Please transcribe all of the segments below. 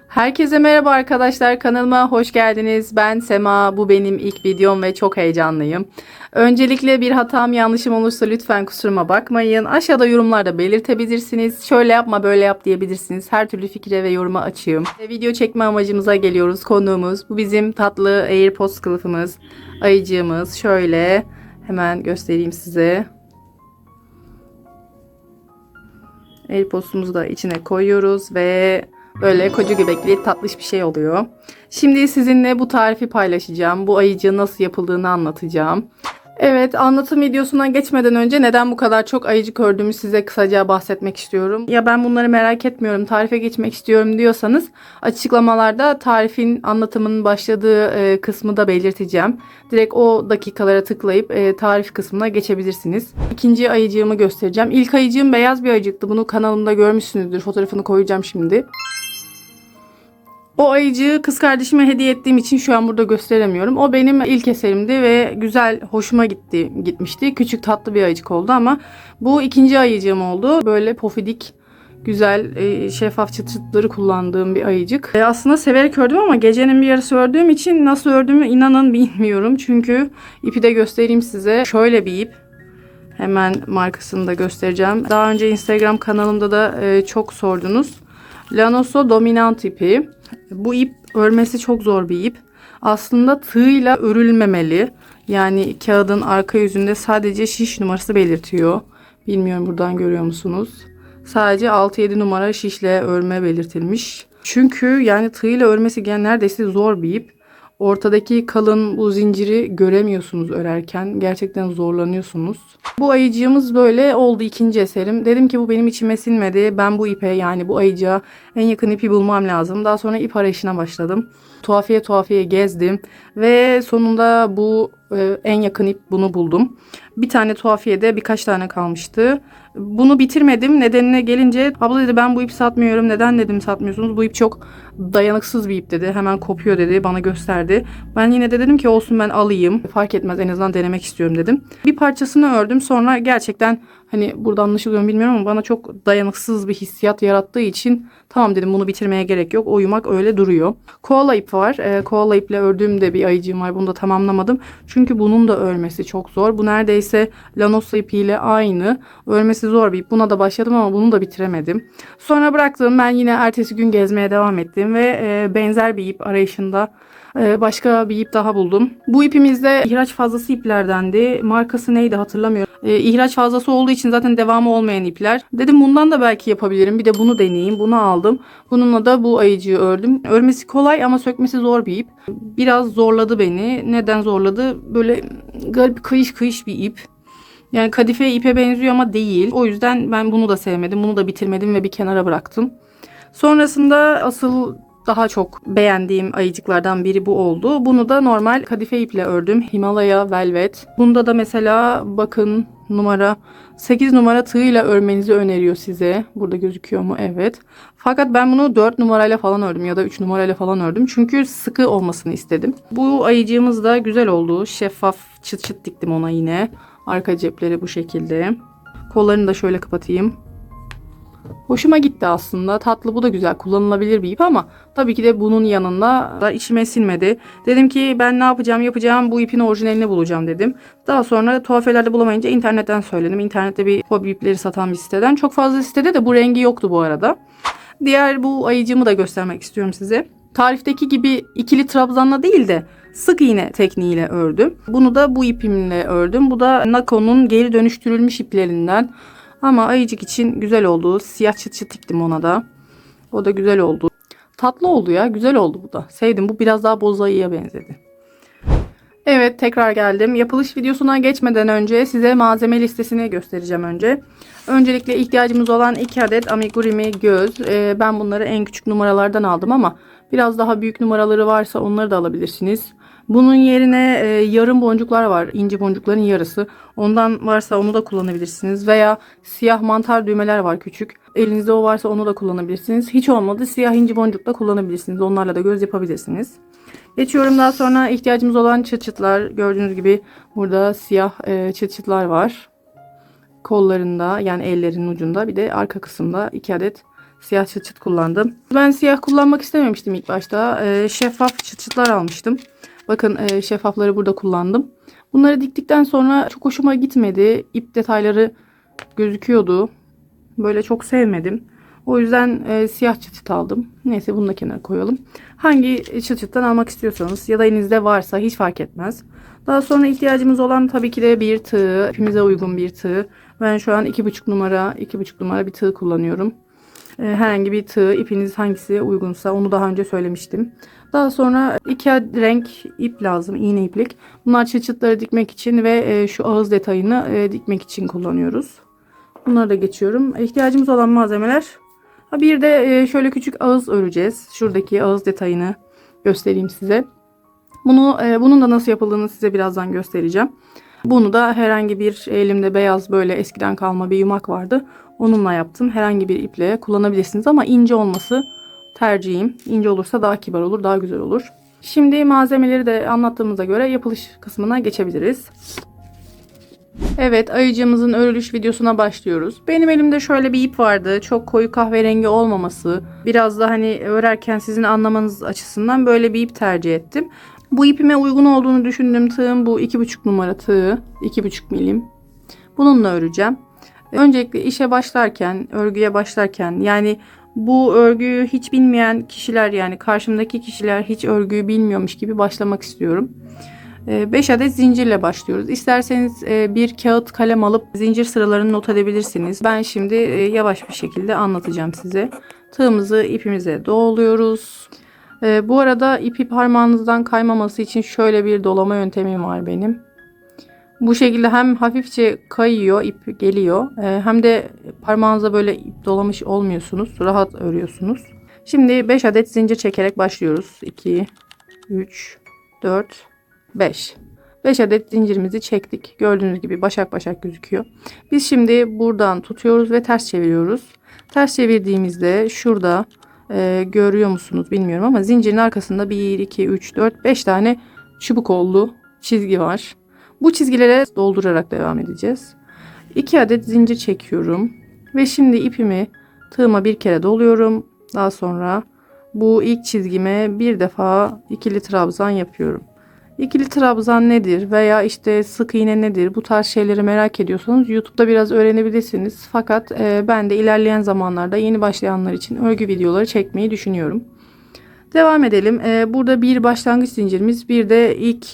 Herkese merhaba arkadaşlar, kanalıma hoş geldiniz. Ben Sema, bu benim ilk videom ve çok heyecanlıyım. Öncelikle bir hatam yanlışım olursa lütfen kusuruma bakmayın. Aşağıda yorumlarda belirtebilirsiniz. Şöyle yapma böyle yap diyebilirsiniz. Her türlü fikre ve yoruma açığım. Video çekme amacımıza geliyoruz. Konuğumuz bu bizim tatlı AirPods kılıfımız, ayıcığımız. Şöyle hemen göstereyim size. AirPods'umuzu da içine koyuyoruz ve böyle koca göbekli tatlış bir şey oluyor. Şimdi sizinle bu tarifi paylaşacağım. Bu ayıcığın nasıl yapıldığını anlatacağım. Evet, anlatım videosuna geçmeden önce neden bu kadar çok ayıcık ördüğümü size kısaca bahsetmek istiyorum. Ya ben bunları merak etmiyorum, tarife geçmek istiyorum diyorsanız açıklamalarda tarifin anlatımının başladığı kısmı da belirteceğim. Direkt o dakikalara tıklayıp tarif kısmına geçebilirsiniz. İkinci ayıcığımı göstereceğim. İlk ayıcığım beyaz bir ayıcıktı. Bunu kanalımda görmüşsünüzdür. Fotoğrafını koyacağım şimdi. O ayıcığı kız kardeşime hediye ettiğim için şu an burada gösteremiyorum. O benim ilk eserimdi ve güzel, hoşuma gitmişti. Küçük tatlı bir ayıcık oldu ama bu ikinci ayıcığım oldu. Böyle pofidik, güzel, şeffaf çıt çıtları kullandığım bir ayıcık. Aslında severek ördüm ama gecenin bir yarısı ördüğüm için nasıl ördüğümü inanın bilmiyorum. Çünkü ipi de göstereyim size. Şöyle bir ip. Hemen markasını da göstereceğim. Daha önce Instagram kanalımda da çok sordunuz. Lanoso Dominant ipi. Bu ip örmesi çok zor bir ip. Aslında tığla örülmemeli. Yani kağıdın arka yüzünde sadece şiş numarası belirtiyor. Bilmiyorum buradan görüyor musunuz? Sadece 6-7 numara şişle örme belirtilmiş. Çünkü yani tığla örmesi neredeyse zor bir ip. Ortadaki kalın bu zinciri göremiyorsunuz örerken. Gerçekten zorlanıyorsunuz. Bu ayıcığımız böyle oldu, ikinci eserim. Dedim ki bu benim içime sinmedi. Ben bu ipe, yani bu ayıcığa en yakın ipi bulmam lazım. Daha sonra ip arayışına başladım. Tuhafiye gezdim. Ve sonunda bu en yakın ip bunu buldum. Bir tane tuhafiyede birkaç tane kalmıştı. Bunu bitirmedim. Nedenine gelince abla dedi ben bu ipi satmıyorum. Neden dedim satmıyorsunuz? Bu ip çok dayanıksız bir ip dedi. Hemen kopuyor dedi. Bana gösterdi. Ben yine de dedim ki olsun ben alayım. Fark etmez, en azından denemek istiyorum dedim. Bir parçasını ördüm. Sonra gerçekten hani burada anlaşılıyor mu bilmiyorum ama bana çok dayanıksız bir hissiyat yarattığı için tamam dedim, bunu bitirmeye gerek yok. O yumak öyle duruyor. Koala ip var. Koala iple ördüğüm de bir ayıcığım var. Bunu da tamamlamadım. Çünkü bunun da örmesi çok zor. Bu neredeyse Lanoso ipiyle aynı. Örmesi zor bir ip. Buna da başladım ama bunu da bitiremedim. Sonra bıraktım. Ben yine ertesi gün gezmeye devam ettim ve benzer bir ip arayışında başka bir ip daha buldum. Bu ipimiz de ihraç fazlası iplerdendi. Markası neydi hatırlamıyorum. İhraç fazlası olduğu için zaten devamı olmayan ipler. Dedim bundan da belki yapabilirim. Bir de bunu deneyeyim. Bunu aldım. Bununla da bu ayıcığı ördüm. Örmesi kolay ama sökmesi zor bir ip. Biraz zorladı beni. Neden zorladı? Böyle garip kıyış kıyış bir ip. Yani kadife ipe benziyor ama değil. O yüzden ben bunu da sevmedim. Bunu da bitirmedim ve bir kenara bıraktım. Sonrasında asıl daha çok beğendiğim ayıcıklardan biri bu oldu. Bunu da normal kadife iple ördüm. Himalaya Velvet. Bunda da mesela bakın numara 8 numara tığıyla örmenizi öneriyor size. Burada gözüküyor mu? Evet. Fakat ben bunu 4 numarayla falan ördüm ya da 3 numarayla falan ördüm. Çünkü sıkı olmasını istedim. Bu ayıcığımız da güzel oldu. Şeffaf çıt çıt diktim ona yine. Arka cepleri bu şekilde. Kollarını da şöyle kapatayım. Hoşuma gitti aslında. Tatlı, bu da güzel, kullanılabilir bir ip ama tabii ki de bunun yanında da içime sinmedi. Dedim ki ben ne yapacağım bu ipin orijinalini bulacağım dedim. Daha sonra tuhafelerde bulamayınca internetten söyledim. İnternette bir hobi ipleri satan bir siteden. Çok fazla sitede de bu rengi yoktu bu arada. Diğer bu ayıcığımı da göstermek istiyorum size. Tarifteki gibi ikili trabzanla değil de sık iğne tekniğiyle ördüm. Bunu da bu ipimle ördüm. Bu da Nako'nun geri dönüştürülmüş iplerinden. Ama ayıcık için güzel oldu. Siyah çıt çıt diktim ona da. O da güzel oldu. Tatlı oldu ya. Güzel oldu bu da. Sevdim. Bu biraz daha boz ayıya benzedi. Evet, tekrar geldim. Yapılış videosuna geçmeden önce size malzeme listesini göstereceğim önce. Öncelikle ihtiyacımız olan 2 adet amigurumi göz. Ben bunları en küçük numaralardan aldım ama biraz daha büyük numaraları varsa onları da alabilirsiniz. Bunun yerine yarım boncuklar var. İnce boncukların yarısı. Ondan varsa onu da kullanabilirsiniz. Veya siyah mantar düğmeler var küçük. Elinizde o varsa onu da kullanabilirsiniz. Hiç olmadı siyah inci boncuk da kullanabilirsiniz. Onlarla da göz yapabilirsiniz. Geçiyorum daha sonra ihtiyacımız olan çıt çıtlar. Gördüğünüz gibi burada siyah çıt çıtlar var. Kollarında, yani ellerinin ucunda, bir de arka kısımda 2 adet Siyah çıt çıt kullandım. Ben siyah kullanmak istememiştim ilk başta. Şeffaf çıt çıtlar almıştım. Bakın şeffafları burada kullandım. Bunları diktikten sonra çok hoşuma gitmedi. İp detayları gözüküyordu. Böyle çok sevmedim. O yüzden siyah çıt çıt aldım. Neyse bunu da kenara koyalım. Hangi çıt çıttan almak istiyorsanız ya da elinizde varsa hiç fark etmez. Daha sonra ihtiyacımız olan tabii ki de bir tığ. İpimize uygun bir tığ. Ben şu an 2,5 numara bir tığ kullanıyorum. Herhangi bir tığ, ipiniz hangisi uygunsa, onu daha önce söylemiştim. Daha sonra 2 renk ip lazım, iğne iplik. Bunlar çıt çıtları dikmek için ve şu ağız detayını dikmek için kullanıyoruz. Bunları da geçiyorum. İhtiyacımız olan malzemeler. Bir de şöyle küçük ağız öreceğiz. Şuradaki ağız detayını göstereyim size. Bunun da nasıl yapıldığını size birazdan göstereceğim. Bunu da herhangi bir elimde beyaz böyle eskiden kalma bir yumak vardı. Onunla yaptım. Herhangi bir iple kullanabilirsiniz ama ince olması tercihim. İnce olursa daha kibar olur, daha güzel olur. Şimdi malzemeleri de anlattığımıza göre yapılış kısmına geçebiliriz. Evet, ayıcığımızın örülüş videosuna başlıyoruz. Benim elimde şöyle bir ip vardı. Çok koyu kahverengi olmaması, biraz da hani örerken sizin anlamanız açısından böyle bir ip tercih ettim. Bu ipime uygun olduğunu düşündüğüm tığım bu 2,5 numara tığ, 2,5 milim. Bununla öreceğim. Öncelikle işe başlarken, örgüye başlarken, yani bu örgüyü hiç bilmeyen kişiler, yani karşımdaki kişiler hiç örgüyü bilmiyormuş gibi başlamak istiyorum. 5 adet zincirle başlıyoruz. İsterseniz bir kağıt kalem alıp zincir sıralarını not edebilirsiniz. Ben şimdi yavaş bir şekilde anlatacağım size. Tığımızı ipimize doluyoruz. Bu arada ipi parmağınızdan kaymaması için şöyle bir dolama yöntemim var benim. Bu şekilde hem hafifçe kayıyor, ip geliyor, hem de parmağınıza böyle ip dolamış olmuyorsunuz. Rahat örüyorsunuz. Şimdi 5 adet zincir çekerek başlıyoruz. 2, 3, 4, 5. 5 adet zincirimizi çektik. Gördüğünüz gibi başak başak gözüküyor. Biz şimdi buradan tutuyoruz ve ters çeviriyoruz. Ters çevirdiğimizde şurada görüyor musunuz bilmiyorum ama zincirin arkasında 1, 2, 3, 4, 5 tane çubuk oldu çizgi var. Bu çizgilere doldurarak devam edeceğiz. 2 adet zincir çekiyorum. Ve şimdi ipimi tığıma bir kere doluyorum. Daha sonra bu ilk çizgime bir defa ikili trabzan yapıyorum. İkili trabzan nedir veya işte sık iğne nedir, bu tarz şeyleri merak ediyorsanız YouTube'da biraz öğrenebilirsiniz. Fakat ben de ilerleyen zamanlarda yeni başlayanlar için örgü videoları çekmeyi düşünüyorum. Devam edelim. Burada bir başlangıç zincirimiz, bir de ilk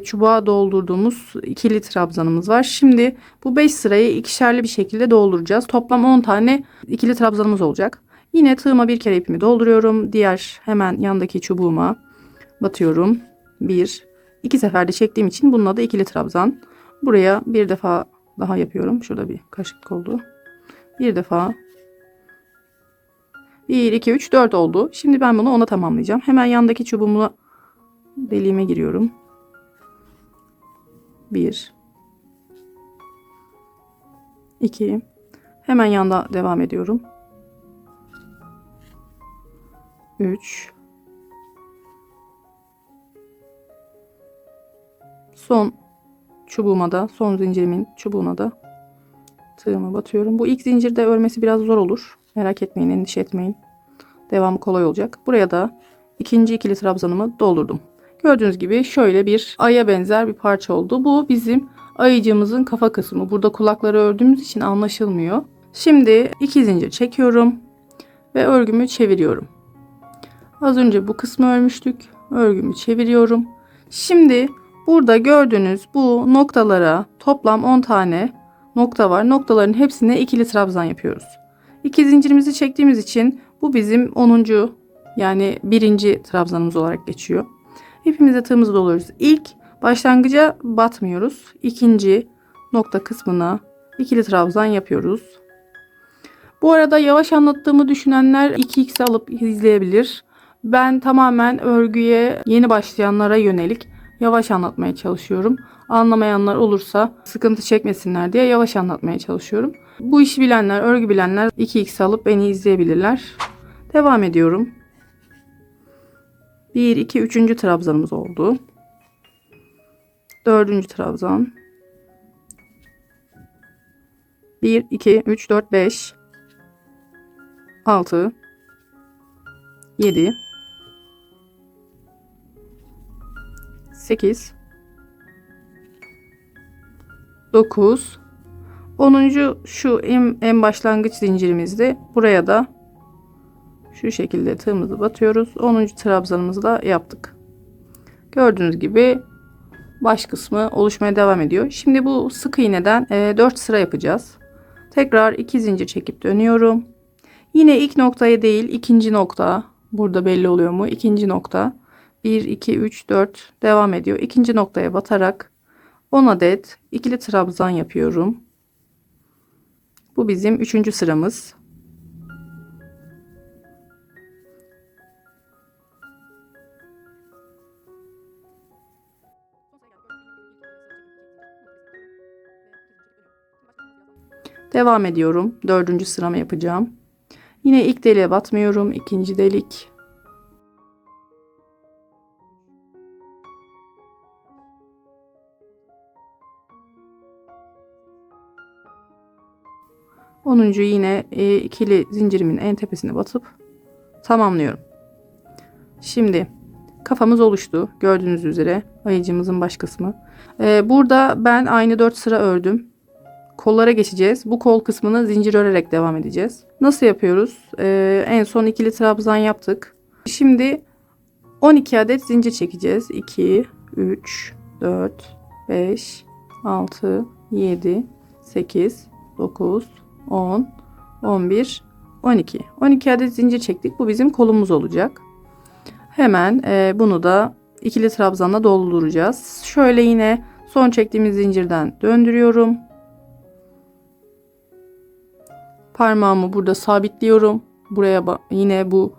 çubuğa doldurduğumuz ikili trabzanımız var. Şimdi bu 5 sırayı ikişerli bir şekilde dolduracağız. Toplam 10 tane ikili trabzanımız olacak. Yine tığıma bir kere ipimi dolduruyorum. Diğer hemen yandaki çubuğuma batıyorum. 1, 2 seferde çektiğim için bunun adı ikili trabzan. Buraya bir defa daha yapıyorum. Şurada bir kaşık oldu. Bir defa. 1, 2, 3, 4 oldu. Şimdi ben bunu 10'a tamamlayacağım. Hemen yandaki çubuğumla deliğime giriyorum. 1, 2, hemen yanda devam ediyorum. 3, son çubuğuma da, son zincirimin çubuğuna da tığımı batıyorum. Bu ilk zincirde örmesi biraz zor olur. Merak etmeyin, endişe etmeyin. Devamı kolay olacak. Buraya da ikinci ikili trabzanımı doldurdum. Gördüğünüz gibi şöyle bir aya benzer bir parça oldu. Bu bizim ayıcığımızın kafa kısmı. Burada kulakları ördüğümüz için anlaşılmıyor. Şimdi 2 zincir çekiyorum ve örgümü çeviriyorum. Az önce bu kısmı örmüştük. Örgümü çeviriyorum. Şimdi burada gördüğünüz bu noktalara toplam 10 tane nokta var. Noktaların hepsine ikili trabzan yapıyoruz. 2 zincirimizi çektiğimiz için bu bizim 10. yani 1. trabzanımız olarak geçiyor. İpimize tığımızı doluyoruz. İlk başlangıca batmıyoruz. İkinci nokta kısmına ikili trabzan yapıyoruz. Bu arada yavaş anlattığımı düşünenler 2x alıp izleyebilir. Ben tamamen örgüye yeni başlayanlara yönelik yavaş anlatmaya çalışıyorum. Anlamayanlar olursa sıkıntı çekmesinler diye yavaş anlatmaya çalışıyorum. Bu işi bilenler, örgü bilenler 2x alıp beni izleyebilirler. Devam ediyorum. 1, 2, 3. trabzanımız oldu. 4. trabzan. 1, 2, 3, 4, 5. 6, 7, 8, 9, 10. şu en başlangıç zincirimizde, buraya da şu şekilde tığımızı batıyoruz. 10. trabzanımızı da yaptık. Gördüğünüz gibi baş kısmı oluşmaya devam ediyor. Şimdi bu sık iğneden 4 sıra yapacağız. Tekrar 2 zincir çekip dönüyorum. Yine ilk noktaya değil, ikinci nokta. Burada belli oluyor mu? İkinci nokta. 1, 2, 3, 4 devam ediyor. İkinci noktaya batarak 10 adet ikili trabzan yapıyorum. Bu bizim 3. sıramız. Devam ediyorum. 4. sıramı yapacağım. Yine ilk deliğe batmıyorum. İkinci delik. Onuncu yine ikili zincirimin en tepesine batıp tamamlıyorum. Şimdi kafamız oluştu. Gördüğünüz üzere ayıcımızın baş kısmı. Burada ben aynı 4 sıra ördüm. Kollara geçeceğiz. Bu kol kısmını zincir örerek devam edeceğiz. Nasıl yapıyoruz? En son ikili trabzan yaptık. Şimdi 12 adet zincir çekeceğiz. 2, 3, 4, 5, 6, 7, 8, 9, 10, 11, 12. 12 adet zincir çektik. Bu bizim kolumuz olacak. Hemen bunu da ikili trabzanla dolduracağız. Şöyle yine son çektiğimiz zincirden döndürüyorum. Parmağımı burada sabitliyorum. Buraya yine bu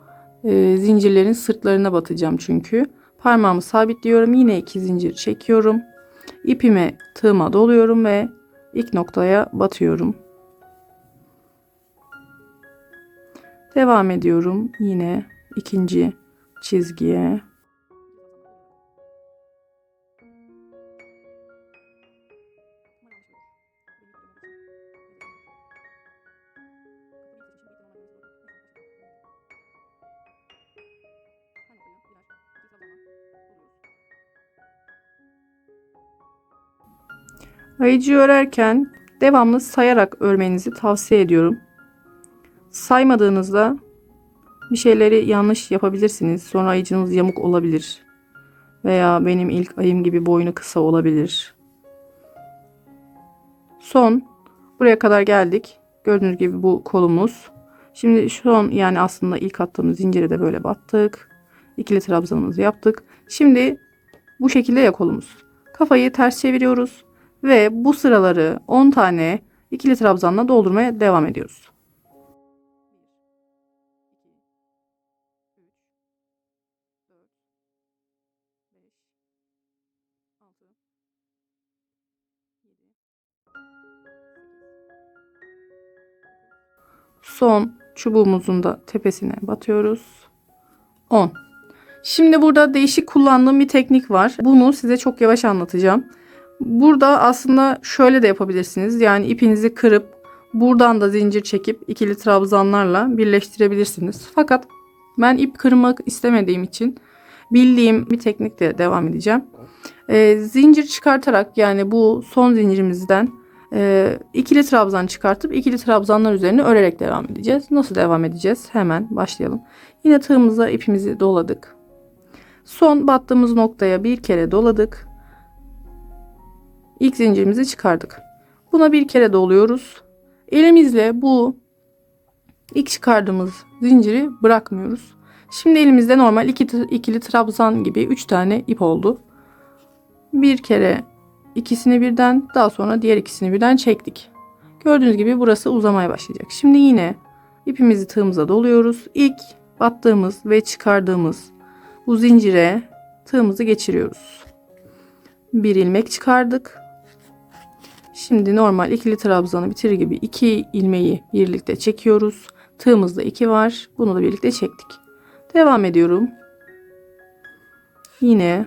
zincirlerin sırtlarına batacağım çünkü. Parmağımı sabitliyorum. Yine 2 zincir çekiyorum. İpimi tığıma doluyorum ve ilk noktaya batıyorum. Devam ediyorum. Yine ikinci çizgiye. Ayıcı örerken devamlı sayarak örmenizi tavsiye ediyorum. Saymadığınızda bir şeyleri yanlış yapabilirsiniz. Sonra ayıcınız yamuk olabilir. Veya benim ilk ayım gibi boynu kısa olabilir. Son buraya kadar geldik. Gördüğünüz gibi bu kolumuz. Şimdi son, yani aslında ilk attığımız zincire de böyle battık. İkili trabzanımızı yaptık. Şimdi bu şekilde ya kolumuz. Kafayı ters çeviriyoruz ve bu sıraları 10 tane ikili trabzanla doldurmaya devam ediyoruz. Son çubuğumuzun da tepesine batıyoruz. 10. Şimdi burada değişik kullandığım bir teknik var. Bunu size çok yavaş anlatacağım. Burada aslında şöyle de yapabilirsiniz. Yani ipinizi kırıp buradan da zincir çekip ikili trabzanlarla birleştirebilirsiniz. Fakat ben ip kırmak istemediğim için bildiğim bir teknikle devam edeceğim. Zincir çıkartarak, yani bu son zincirimizden ikili trabzan çıkartıp ikili trabzanlar üzerine örerek devam edeceğiz. Nasıl devam edeceğiz? Hemen başlayalım. Yine tığımıza ipimizi doladık. Son battığımız noktaya bir kere doladık. İlk zincirimizi çıkardık. Buna bir kere doluyoruz. Elimizle bu ilk çıkardığımız zinciri bırakmıyoruz. Şimdi elimizde normal ikili trabzan gibi 3 tane ip oldu. Bir kere ikisini birden, daha sonra diğer ikisini birden çektik. Gördüğünüz gibi burası uzamaya başlayacak. Şimdi yine ipimizi tığımıza doluyoruz. İlk battığımız ve çıkardığımız bu zincire tığımızı geçiriyoruz. Bir ilmek çıkardık. Şimdi normal ikili trabzanı bitirir gibi 2 ilmeği birlikte çekiyoruz. Tığımızda 2 var. Bunu da birlikte çektik. Devam ediyorum. Yine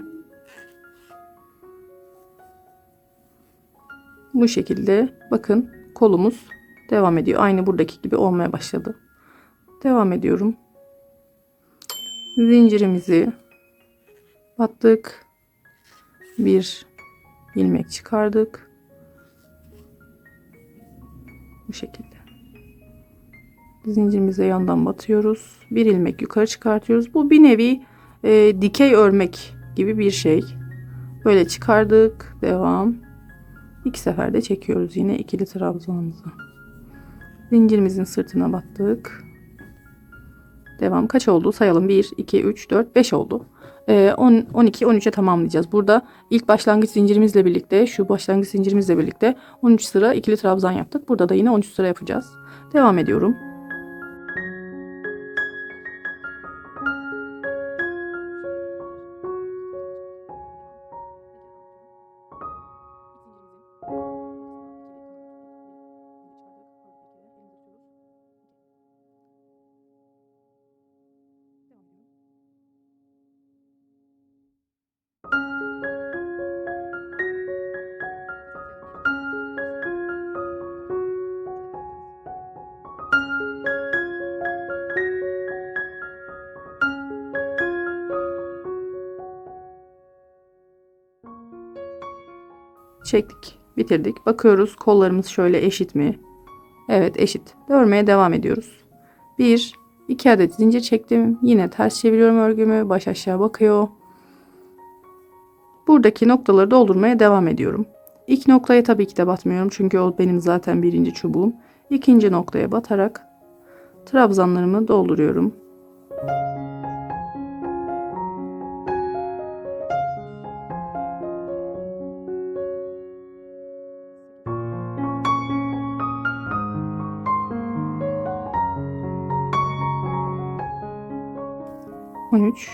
bu şekilde bakın kolumuz devam ediyor. Aynı buradaki gibi olmaya başladı. Devam ediyorum. Zincirimizi battık. Bir ilmek çıkardık. Bu şekilde. Zincirimize yandan batıyoruz. Bir ilmek yukarı çıkartıyoruz. Bu bir nevi dikey örmek gibi bir şey. Böyle çıkardık. Devam. 2 seferde çekiyoruz yine ikili trabzanımızı. Zincirimizin sırtına battık. Devam. Kaç oldu? Sayalım. 1, 2, 3, 4, 5 oldu. 12, 13'e tamamlayacağız. Burada ilk başlangıç zincirimizle birlikte, şu başlangıç zincirimizle birlikte 13 sıra ikili trabzan yaptık. Burada da yine 13 sıra yapacağız. Devam ediyorum. Çektik, bitirdik. Bakıyoruz kollarımız şöyle eşit mi? Evet, eşit. Örmeye devam ediyoruz. 1, 2 adet zincir çektim. Yine ters çeviriyorum örgümü. Baş aşağı bakıyor. Buradaki noktaları doldurmaya devam ediyorum. İlk noktaya tabii ki de batmıyorum. Çünkü o benim zaten birinci çubuğum. İkinci noktaya batarak trabzanlarımı dolduruyorum.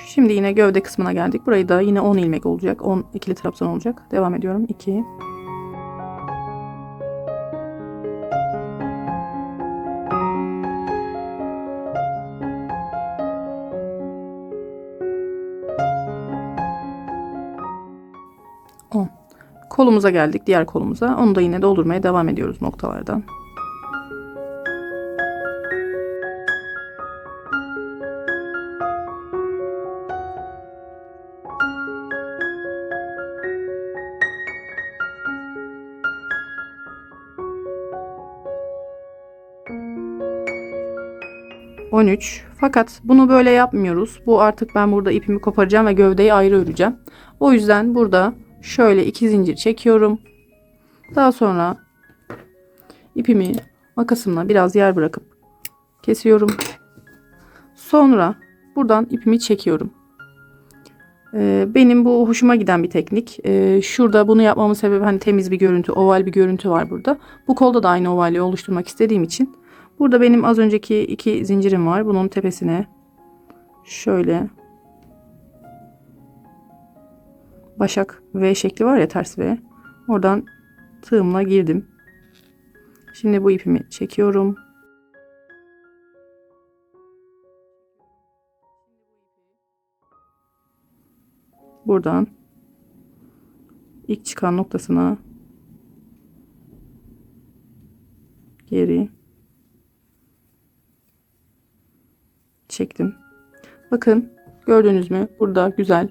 Şimdi yine gövde kısmına geldik. Burayı da yine 10 ilmek olacak. 10 ikili trabzan olacak. Devam ediyorum. 2, 10. Kolumuza geldik. Diğer kolumuza. Onu da yine doldurmaya devam ediyoruz noktalardan. Fakat bunu böyle yapmıyoruz. Bu artık ben burada ipimi koparacağım ve gövdeyi ayrı öreceğim. O yüzden burada şöyle 2 zincir çekiyorum. Daha sonra ipimi makasımla biraz yer bırakıp kesiyorum. Sonra buradan ipimi çekiyorum. Benim bu hoşuma giden bir teknik. Şurada bunu yapmamın sebebi hani temiz bir görüntü, oval bir görüntü var burada. Bu kolda da aynı ovali oluşturmak istediğim için. Burada benim az önceki 2 zincirim var. Bunun tepesine şöyle başak V şekli var ya, ters V. Oradan tığımla girdim. Şimdi bu ipimi çekiyorum. Buradan ilk çıkan noktasına geri çektim. Bakın gördünüz mü? Burada güzel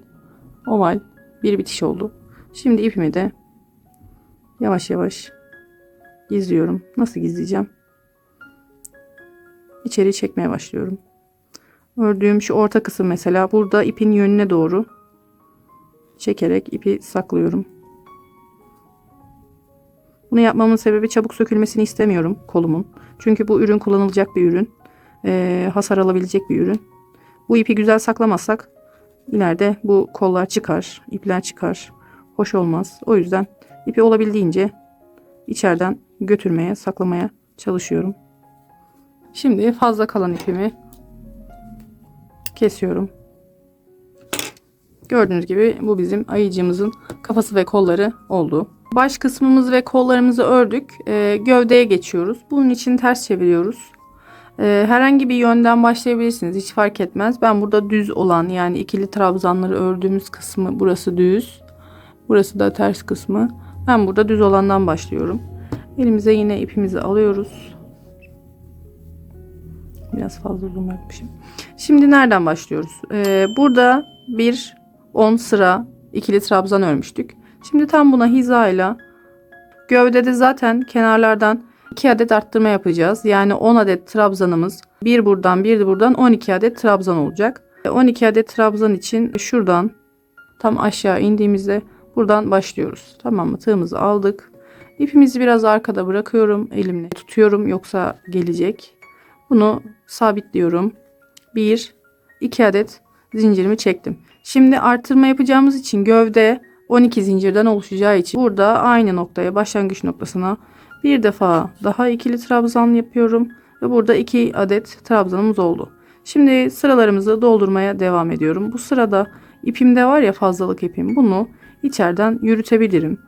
oval bir bitiş oldu. Şimdi ipimi de yavaş yavaş gizliyorum. Nasıl gizleyeceğim? İçeri çekmeye başlıyorum. Ördüğüm şu orta kısım mesela burada ipin yönüne doğru çekerek ipi saklıyorum. Bunu yapmamın sebebi çabuk sökülmesini istemiyorum kolumun. Çünkü bu ürün kullanılacak bir ürün. Hasar alabilecek bir ürün. Bu ipi güzel saklamazsak ileride bu kollar çıkar, ipler çıkar. Hoş olmaz. O yüzden ipi olabildiğince içeriden götürmeye, saklamaya çalışıyorum. Şimdi fazla kalan ipimi kesiyorum. Gördüğünüz gibi bu bizim ayıcığımızın kafası ve kolları oldu. Baş kısmımız ve kollarımızı ördük. Gövdeye geçiyoruz. Bunun için ters çeviriyoruz. Herhangi bir yönden başlayabilirsiniz. Hiç fark etmez. Ben burada düz olan, yani ikili trabzanları ördüğümüz kısmı, burası düz. Burası da ters kısmı. Ben burada düz olandan başlıyorum. Elimize yine ipimizi alıyoruz. Biraz fazla uzun bırakmışım. Şimdi nereden başlıyoruz? Burada bir 10 sıra ikili trabzan örmüştük. Şimdi tam buna hizayla gövdede zaten kenarlardan 2 adet arttırma yapacağız. Yani 10 adet trabzanımız, bir buradan bir de buradan 12 adet trabzan olacak. 12 adet trabzan için şuradan tam aşağı indiğimizde buradan başlıyoruz. Tamam mı? Tığımızı aldık. İpimizi biraz arkada bırakıyorum. Elimle tutuyorum yoksa gelecek. Bunu sabitliyorum. 1, 2 adet zincirimi çektim. Şimdi artırma yapacağımız için gövde 12 zincirden oluşacağı için burada aynı noktaya, başlangıç noktasına bir defa daha ikili trabzan yapıyorum. Ve burada 2 adet trabzanımız oldu. Şimdi sıralarımızı doldurmaya devam ediyorum. Bu sırada ipimde var ya, fazlalık ipim. Bunu içeriden yürütebilirim.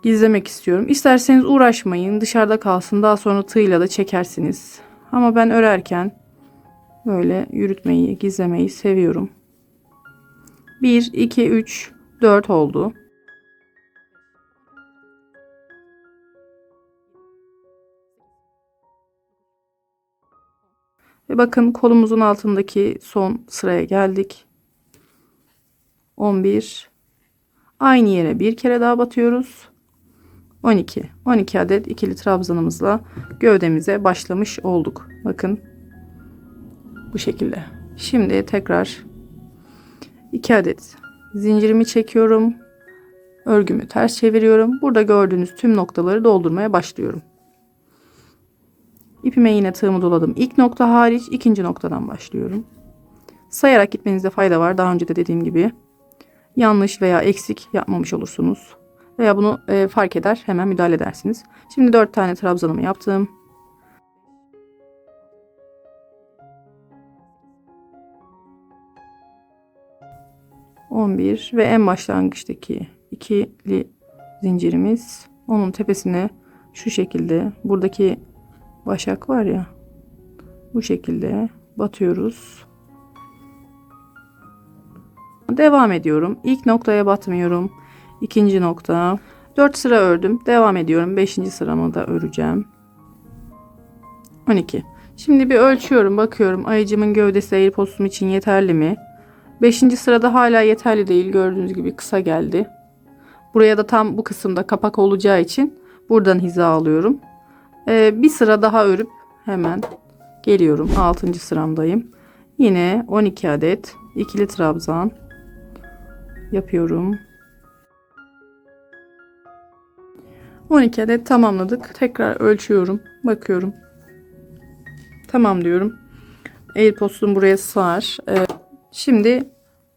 Gizlemek istiyorum. İsterseniz uğraşmayın. Dışarıda kalsın. Daha sonra tığla da çekersiniz. Ama ben örerken böyle yürütmeyi, gizlemeyi seviyorum. 1, 2, 3, 4 oldu. Ve bakın kolumuzun altındaki son sıraya geldik. 11. Aynı yere bir kere daha batıyoruz. 12. 12 adet ikili trabzanımızla gövdemize başlamış olduk. Bakın bu şekilde. Şimdi tekrar 2 adet zincirimi çekiyorum. Örgümü ters çeviriyorum. Burada gördüğünüz tüm noktaları doldurmaya başlıyorum. İpime yine tığımı doladım. İlk nokta hariç ikinci noktadan başlıyorum. Sayarak gitmenizde fayda var. Daha önce de dediğim gibi. Yanlış veya eksik yapmamış olursunuz. Veya bunu fark eder, hemen müdahale edersiniz. Şimdi 4 tane trabzanımı yaptım. ...11 ve en başlangıçtaki ikili zincirimiz, onun tepesine şu şekilde, buradaki başak var ya, bu şekilde batıyoruz. Devam ediyorum. İlk noktaya batmıyorum. İkinci nokta. 4 sıra ördüm. Devam ediyorum. 5. sıramı da öreceğim. 12. Şimdi bir ölçüyorum. Bakıyorum ayıcımın gövdesi eğri postum için yeterli mi? 5. sırada hala yeterli değil. Gördüğünüz gibi kısa geldi. Buraya da tam bu kısımda kapak olacağı için buradan hiza alıyorum. Bir sıra daha örüp hemen geliyorum. 6. sıramdayım. Yine 12 adet ikili trabzan yapıyorum. 12 adet tamamladık. Tekrar ölçüyorum. Bakıyorum. Tamam diyorum. Eğri postum buraya sığar. Şimdi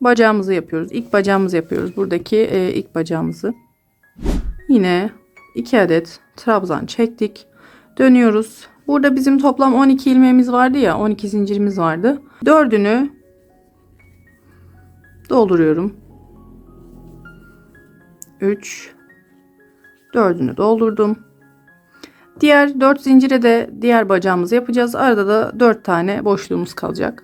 bacağımızı yapıyoruz. İlk bacağımızı yapıyoruz. Buradaki ilk bacağımızı. Yine 2 adet trabzan çektik. Dönüyoruz. Burada bizim toplam 12 ilmeğimiz vardı ya. 12 zincirimiz vardı. 4'ünü dolduruyorum. 3, 4'ünü doldurdum. Diğer 4 zincire de diğer bacağımızı yapacağız. Arada da 4 tane boşluğumuz kalacak.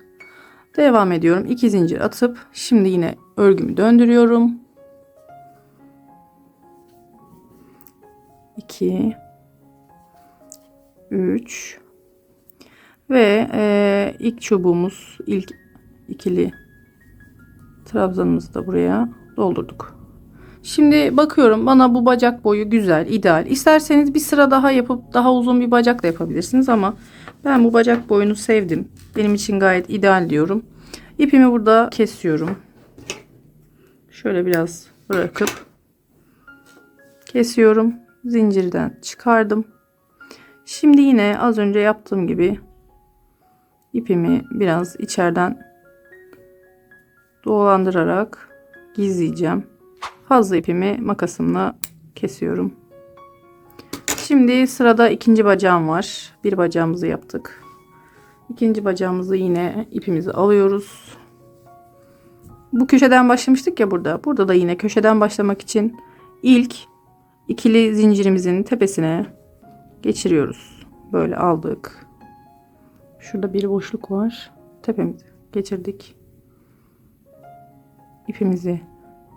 Devam ediyorum. 2 zincir atıp şimdi yine örgümü döndürüyorum. 2, 3 ve ilk çubuğumuz, ilk ikili trabzanımızı da buraya doldurduk. Şimdi bakıyorum, bana bu bacak boyu güzel, ideal. İsterseniz bir sıra daha yapıp daha uzun bir bacak da yapabilirsiniz ama ben bu bacak boyunu sevdim. Benim için gayet ideal diyorum. İpimi burada kesiyorum. Şöyle biraz bırakıp kesiyorum. Zincirden çıkardım. Şimdi yine az önce yaptığım gibi ipimi biraz içeriden dolandırarak gizleyeceğim. Fazla ipimi makasımla kesiyorum. Şimdi sırada ikinci bacağım var. Bir bacağımızı yaptık. İkinci bacağımızı yine ipimizi alıyoruz. Bu köşeden başlamıştık ya burada. Burada da yine köşeden başlamak için ilk ikili zincirimizin tepesine geçiriyoruz. Böyle aldık. Şurada bir boşluk var. Tepemizi geçirdik. İpimizi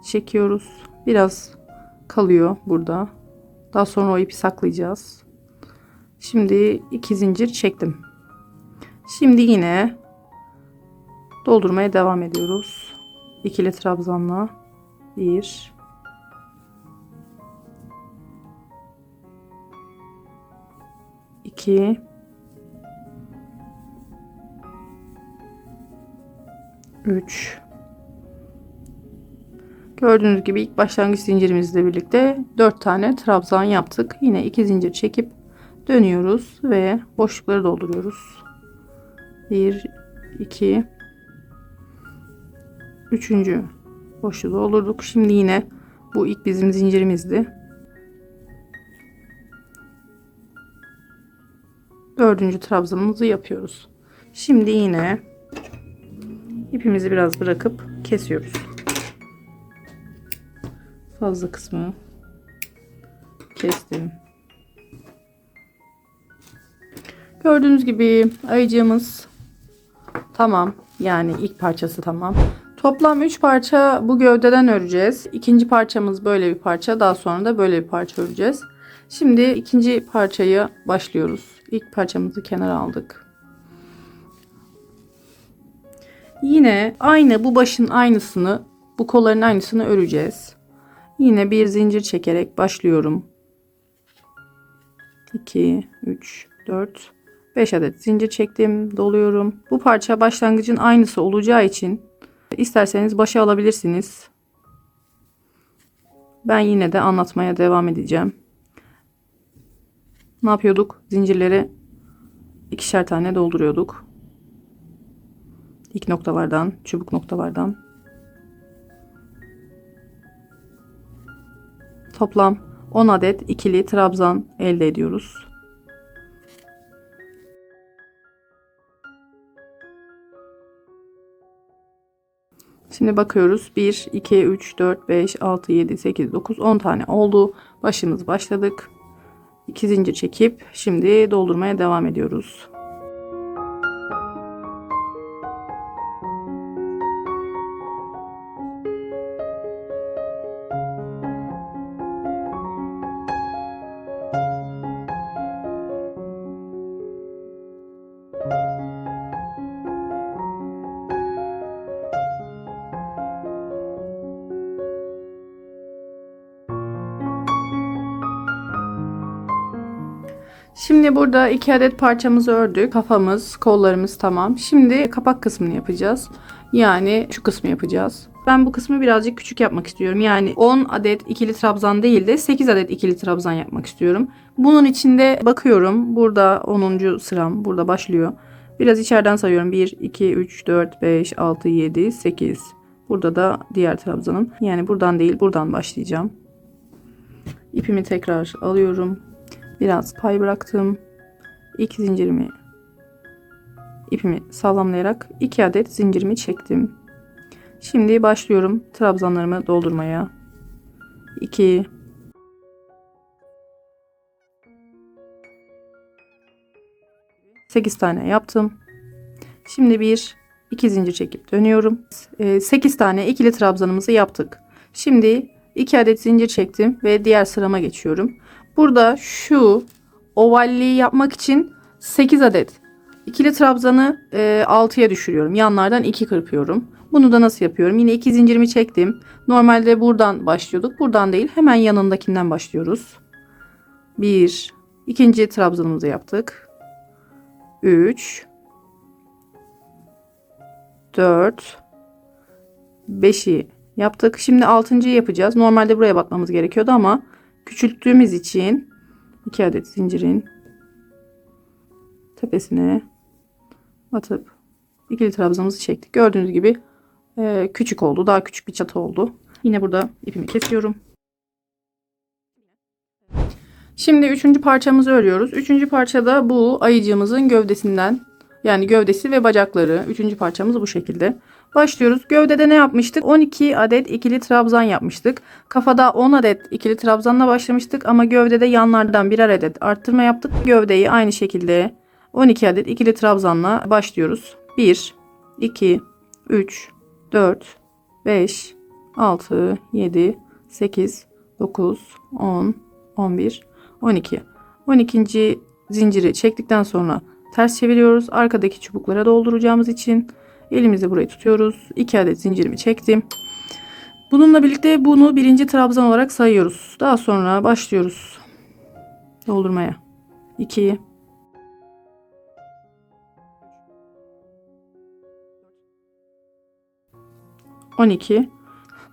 çekiyoruz. Biraz kalıyor burada. Daha sonra o ipi saklayacağız. Şimdi 2 zincir çektim. Şimdi yine doldurmaya devam ediyoruz. İkili trabzanla 1 2 3. Gördüğünüz gibi ilk başlangıç zincirimizle birlikte 4 tane trabzan yaptık. Yine 2 zincir çekip dönüyoruz ve boşlukları dolduruyoruz. 1 2 üçüncü boşluğu doldurduk. Şimdi yine bu ilk bizim zincirimizdi. 4. trabzanımızı yapıyoruz. Şimdi yine ipimizi biraz bırakıp kesiyoruz. Fazla kısmı kestim. Gördüğünüz gibi ayıcığımız tamam. Yani ilk parçası tamam. Toplam 3 parça bu gövdeden öreceğiz. İkinci parçamız böyle bir parça. Daha sonra da böyle bir parça öreceğiz. Şimdi ikinci parçaya başlıyoruz. İlk parçamızı kenara aldık. Yine aynı bu başın aynısını, bu kolların aynısını öreceğiz. Yine bir zincir çekerek başlıyorum. 2 3 4 5 adet zincir çektim, doluyorum. Bu parça başlangıcın aynısı olacağı için isterseniz başa alabilirsiniz. Ben yine de anlatmaya devam edeceğim. Ne yapıyorduk? Zincirleri ikişer tane dolduruyorduk. İlk noktalardan, çubuk noktalardan. Toplam 10 adet ikili trabzan elde ediyoruz. Şimdi bakıyoruz. 1, 2, 3, 4, 5, 6, 7, 8, 9, 10 tane oldu. Başımız başladık. 2 zincir çekip şimdi doldurmaya devam ediyoruz. Şimdi burada 2 adet parçamızı ördük. Kafamız, kollarımız tamam. Şimdi kapak kısmını yapacağız. Yani şu kısmı yapacağız. Ben bu kısmı birazcık küçük yapmak istiyorum. Yani 10 adet ikili trabzan değil de 8 adet ikili trabzan yapmak istiyorum. Bunun içinde bakıyorum. Burada 10. sıram. Burada başlıyor. Biraz içeriden sayıyorum. 1, 2, 3, 4, 5, 6, 7, 8. Burada da diğer trabzanım. Yani buradan değil, buradan başlayacağım. İpimi tekrar alıyorum. Biraz pay bıraktım. İlk zincirimi, ipimi sağlamlayarak 2 adet zincirimi çektim. Şimdi başlıyorum trabzanlarımı doldurmaya. 2 8 tane yaptım. Şimdi 2 zincir çekip dönüyorum. 8 tane ikili trabzanımızı yaptık. Şimdi 2 adet zincir çektim ve diğer sırama geçiyorum. Burada şu ovalliği yapmak için 8 adet ikili trabzanı 6'ya düşürüyorum. Yanlardan 2 kırpıyorum. Bunu da nasıl yapıyorum? Yine 2 zincirimi çektim. Normalde buradan başlıyorduk. Buradan değil, hemen yanındakinden başlıyoruz. 1 ikinci trabzanımızı yaptık. 3 4 5'i yaptık. Şimdi 6.'yı yapacağız. Normalde buraya batmamız gerekiyordu ama küçülttüğümüz için 2 adet zincirin tepesine batıp ikili trabzanımızı çektik. Gördüğünüz gibi küçük oldu. Daha küçük bir çatı oldu. Yine burada ipimi kesiyorum. Şimdi 3. parçamızı örüyoruz. 3. parçada bu ayıcığımızın gövdesinden, yani gövdesi ve bacakları. 3. parçamız bu şekilde. Başlıyoruz. Gövdede ne yapmıştık? 12 adet ikili trabzan yapmıştık. Kafada 10 adet ikili trabzanla başlamıştık ama gövdede yanlardan birer adet arttırma yaptık. Gövdeyi aynı şekilde 12 adet ikili trabzanla başlıyoruz. 1 2 3 4 5 6 7 8 9 10 11 12. 12. zinciri çektikten sonra ters çeviriyoruz. Arkadaki çubuklara dolduracağımız için elimizi buraya tutuyoruz. 2 adet zincirimi çektim. Bununla birlikte bunu birinci trabzan olarak sayıyoruz. Daha sonra başlıyoruz doldurmaya. 2, 12.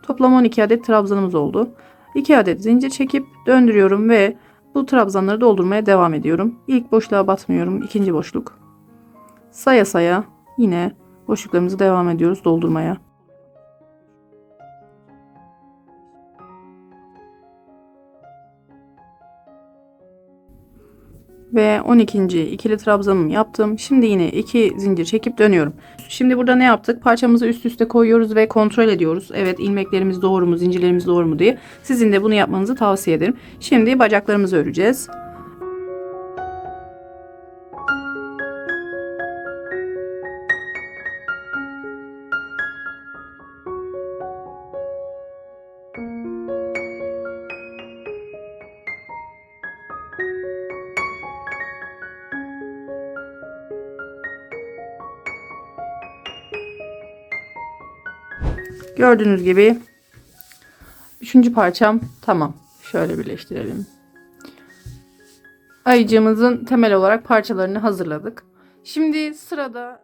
Toplam 12 adet trabzanımız oldu. 2 adet zincir çekip döndürüyorum ve bu trabzanları doldurmaya devam ediyorum. İlk boşluğa batmıyorum. İkinci boşluk. Saya saya yine boşluklarımızı devam ediyoruz doldurmaya. Ve 12. ikili trabzanımı yaptım. Şimdi yine 2 zincir çekip dönüyorum. Şimdi burada ne yaptık? Parçamızı üst üste koyuyoruz ve kontrol ediyoruz. Evet, ilmeklerimiz doğru mu, zincirlerimiz doğru mu diye. Sizin de bunu yapmanızı tavsiye ederim. Şimdi bacaklarımızı öreceğiz. Gördüğünüz gibi 3. parçam tamam. Şöyle birleştirelim. Ayıcığımızın temel olarak parçalarını hazırladık. Şimdi sırada